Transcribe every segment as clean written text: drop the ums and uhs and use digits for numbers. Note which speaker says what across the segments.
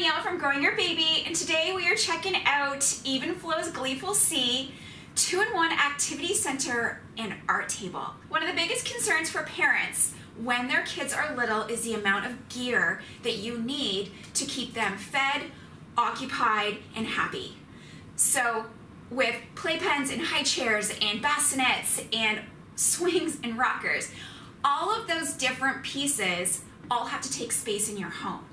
Speaker 1: Danielle from Growing Your Baby, and today we are checking out Evenflo's Gleeful Sea 2-in-1 Activity Center and Art Table. One of the biggest concerns for parents when their kids are little is the amount of gear that you need to keep them fed, occupied, and happy. So with playpens and high chairs and bassinets and swings and rockers, all of those different pieces all have to take space in your home.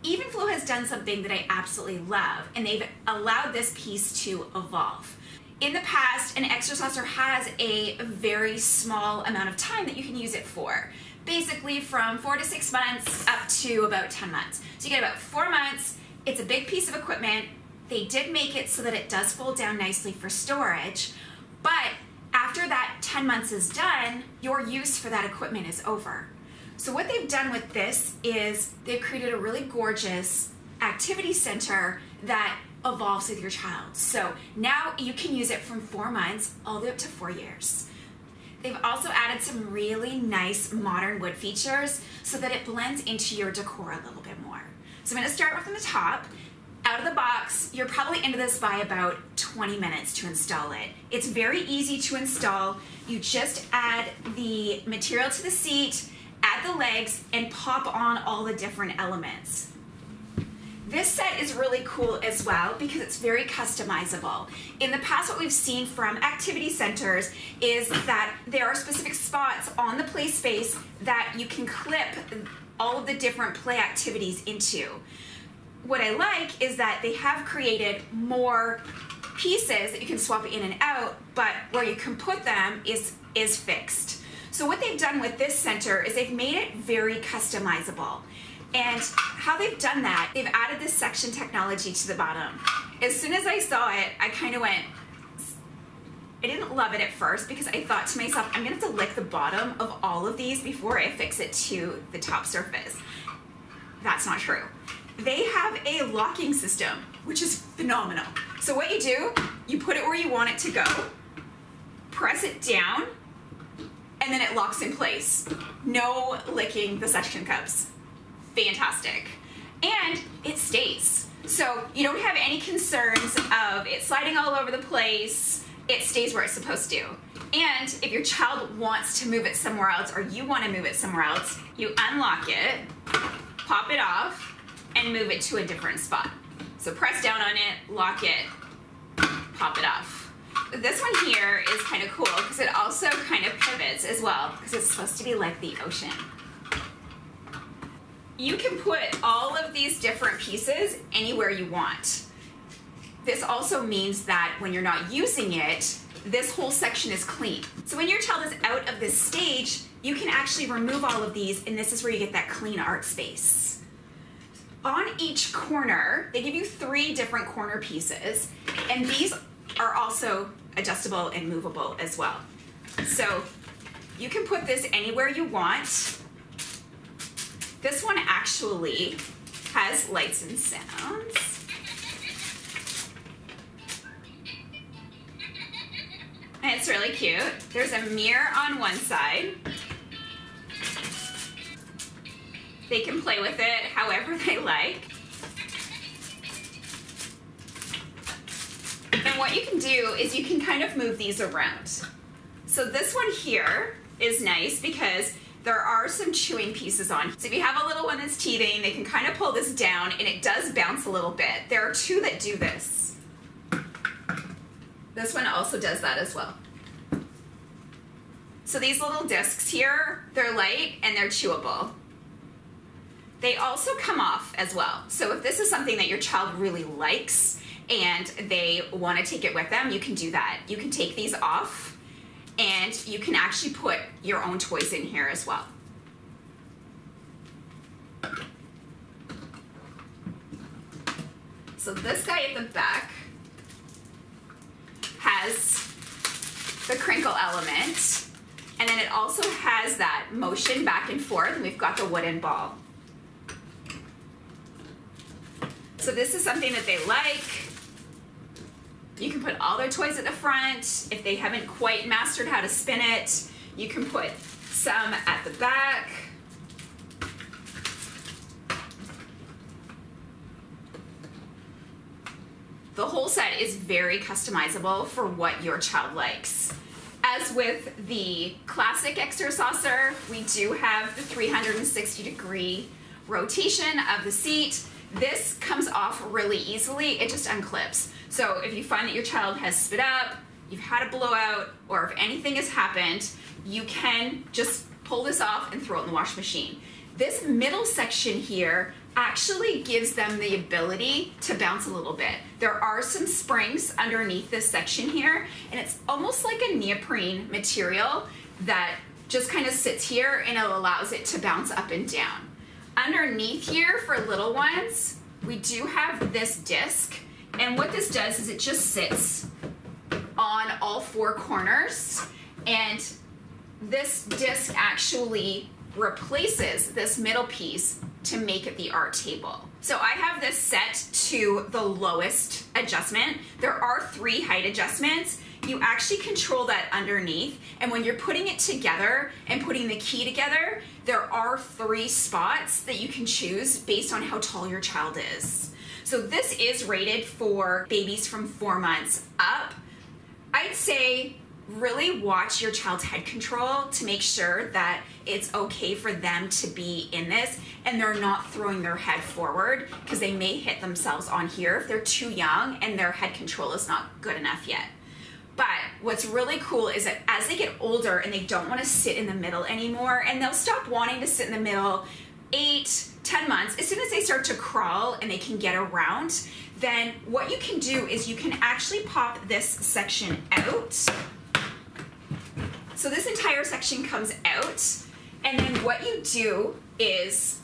Speaker 1: Evenflo has done something that I absolutely love, and they've allowed this piece to evolve. In the past, an ExerSaucer has a very small amount of time that you can use it for. Basically from 4 to 6 months up to about 10 months. So you get about 4 months. It's a big piece of equipment. They did make it so that it does fold down nicely for storage, but after that 10 months is done, your use for that equipment is over. So what they've done with this is they've created a really gorgeous activity center that evolves with your child. So now you can use it from 4 months all the way up to 4 years. They've also added some really nice modern wood features so that it blends into your decor a little bit more. So I'm going to start from the top. Out of the box, you're probably into this by about 20 minutes to install it. It's very easy to install. You just add the material to the seat, add the legs, and pop on all the different elements. This set is really cool as well because it's very customizable. In the past, what we've seen from activity centers is that there are specific spots on the play space that you can clip all of the different play activities into. What I like is that they have created more pieces that you can swap in and out, but where you can put them is fixed. So what they've done with this center is they've made it very customizable. And how they've done that, they've added this section technology to the bottom. As soon as I saw it, I kind of went, I didn't love it at first because I thought to myself, I'm gonna have to lick the bottom of all of these before I fix it to the top surface. That's not true. They have a locking system, which is phenomenal. So what you do, you put it where you want it to go, press it down, and then it locks in place. No licking the suction cups. Fantastic. And it stays. So you don't have any concerns of it sliding all over the place. It stays where it's supposed to. And if your child wants to move it somewhere else or you want to move it somewhere else, you unlock it, pop it off, and move it to a different spot. So press down on it, lock it, pop it off. This one here is kind of cool because it also kind of pivots as well because it's supposed to be like the ocean. You can put all of these different pieces anywhere you want. This also means that when you're not using it, this whole section is clean. So when your child is out of this stage, you can actually remove all of these, and this is where you get that clean art space. On each corner, they give you 3 different corner pieces, and these are also adjustable and movable as well. So you can put this anywhere you want. This one actually has lights and sounds. And it's really cute. There's a mirror on one side. They can play with it however they like. And what you can do is you can kind of move these around. So this one here is nice because there are some chewing pieces on. So if you have a little one that's teething, they can kind of pull this down and it does bounce a little bit. There are 2 that do this. This one also does that as well. So these little discs here, they're light and they're chewable. They also come off as well. So if this is something that your child really likes and they want to take it with them, you can do that. You can take these off and you can actually put your own toys in here as well. So this guy at the back has the crinkle element, and then it also has that motion back and forth, and we've got the wooden ball. So this is something that they like. You can put all their toys at the front. If they haven't quite mastered how to spin it, you can put some at the back. The whole set is very customizable for what your child likes. As with the classic ExerSaucer, we do have the 360-degree rotation of the seat. This comes off really easily, it just unclips. So if you find that your child has spit up, you've had a blowout, or if anything has happened, you can just pull this off and throw it in the washing machine. This middle section here actually gives them the ability to bounce a little bit. There are some springs underneath this section here, and it's almost like a neoprene material that just kind of sits here and it allows it to bounce up and down. Underneath here for little ones, we do have this disc, and what this does is it just sits on all four corners, and this disc actually replaces this middle piece to make it the art table. So I have this set to the lowest adjustment. There are 3 height adjustments. You actually control that underneath, and when you're putting it together and putting the key together, there are 3 spots that you can choose based on how tall your child is. So this is rated for babies from 4 months up. I'd say really watch your child's head control to make sure that it's okay for them to be in this and they're not throwing their head forward, because they may hit themselves on here if they're too young and their head control is not good enough yet. But what's really cool is that as they get older and they don't want to sit in the middle anymore, and they'll stop wanting to sit in the middle 8, 10 months, as soon as they start to crawl and they can get around, then what you can do is you can actually pop this section out. So this entire section comes out, and then what you do is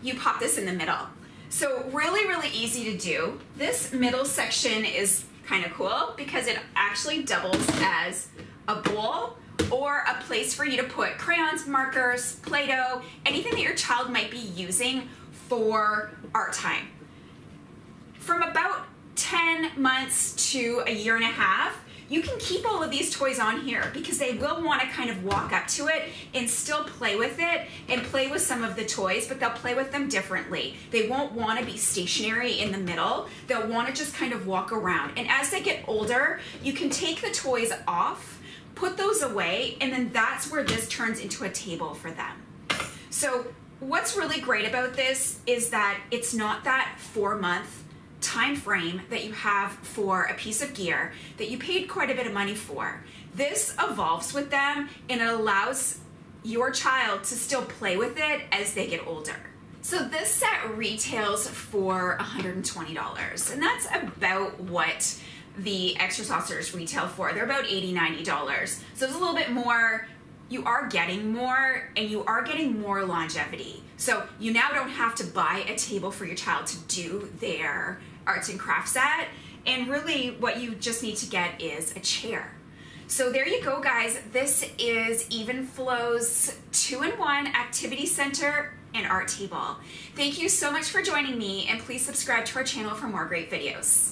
Speaker 1: you pop this in the middle. So really, really easy to do. This middle section is kind of cool because it actually doubles as a bowl or a place for you to put crayons, markers, Play-Doh, anything that your child might be using for art time. From about 10 months to a year and a half, you can keep all of these toys on here because they will want to kind of walk up to it and still play with it and play with some of the toys, but they'll play with them differently. They won't want to be stationary in the middle. They'll want to just kind of walk around. And as they get older, you can take the toys off, put those away, and then that's where this turns into a table for them. So what's really great about this is that it's not that 4-month time frame that you have for a piece of gear that you paid quite a bit of money for. This evolves with them and it allows your child to still play with it as they get older. So this set retails for $120, and that's about what the ExerSaucers retail for. They're about $80, $90. So it's a little bit more. You are getting more, and you are getting more longevity. So you now don't have to buy a table for your child to do their arts and crafts at, and really what you just need to get is a chair. So there you go, guys. This is Evenflo's 2-in-1 activity center and art table. Thank you so much for joining me, and please subscribe to our channel for more great videos.